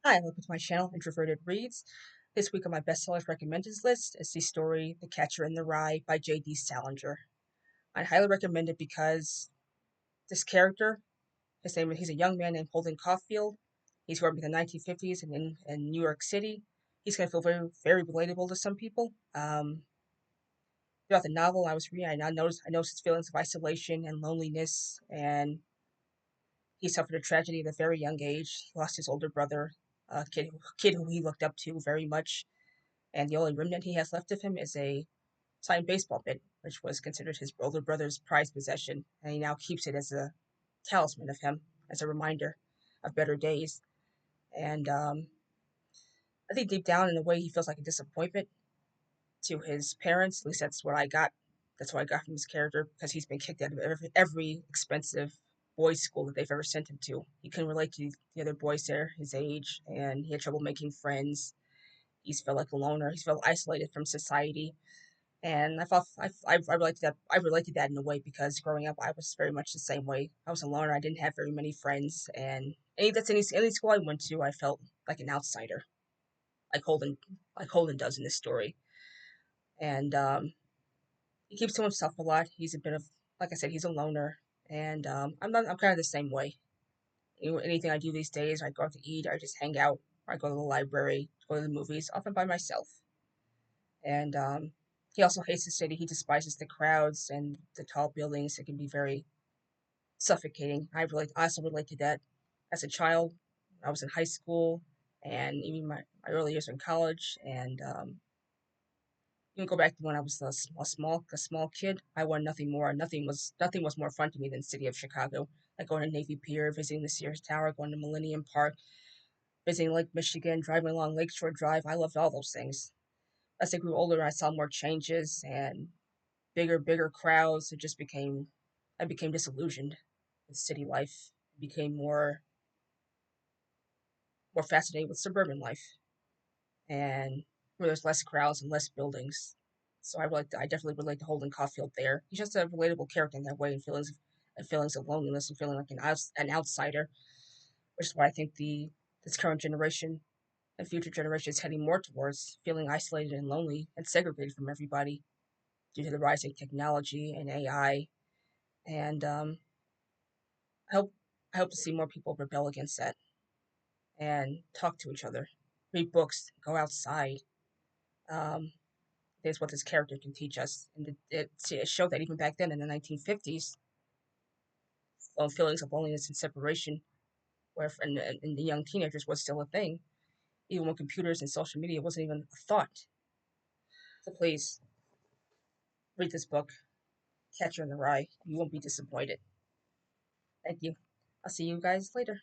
Hi, welcome to my channel, Introverted Reads. This week on my bestsellers recommended list is the story The Catcher in the Rye by J.D. Salinger. I highly recommend it because this character, he's a young man named Holden Caulfield. He's growing up in the 1950s in New York City. He's going to feel very, very relatable to some people. Throughout the novel I was reading, I noticed his feelings of isolation and loneliness, and he suffered a tragedy at a very young age. He lost his older brother, a kid who he looked up to very much, and the only remnant he has left of him is a signed baseball mitt, which was considered his older brother's prized possession, and he now keeps it as a talisman of him, as a reminder of better days. And I think deep down, in a way, he feels like a disappointment to his parents. At least that's what I got. That's what I got from his character, because he's been kicked out of every expensive boys' school that they've ever sent him to. He couldn't relate to the other boys there his age, and he had trouble making friends. He's felt like a loner. He's felt isolated from society. And I related that in a way, because growing up I was very much the same way. I was a loner. I didn't have very many friends, and any school I went to, I felt like an outsider, like Holden does in this story. And he keeps to himself a lot. He's a bit of, like I said, he's a loner, and I'm kind of the same way. Anything I do these days, I go out to eat, I just hang out, or I go to the library, go to the movies, often by myself. And he also hates the city. He despises the crowds and the tall buildings. It can be very suffocating. I also relate to that. As a child, I was in high school, and even my early years in college, and you can go back to when I was a small kid. I wanted nothing more. Nothing was more fun to me than the city of Chicago. Like going to Navy Pier, visiting the Sears Tower, going to Millennium Park, visiting Lake Michigan, driving along Lakeshore Drive. I loved all those things. As I grew older, I saw more changes and bigger crowds. I became disillusioned with city life. Became more fascinated with suburban life, and where there's less crowds and less buildings. So I definitely relate to Holden Caulfield there. He's just a relatable character in that way, and feelings of loneliness, and feeling like an outsider, which is why I think the this current generation and future generations heading more towards feeling isolated and lonely and segregated from everybody due to the rising technology and AI. And I hope I hope to see more people rebel against that and talk to each other, read books, go outside. Um, is what this character can teach us, and it showed that even back then in the 1950s, feelings of loneliness and separation, where in the young teenagers was still a thing, even when computers and social media wasn't even a thought. So please read this book, Catcher in the Rye. You won't be disappointed. Thank you. I'll see you guys later.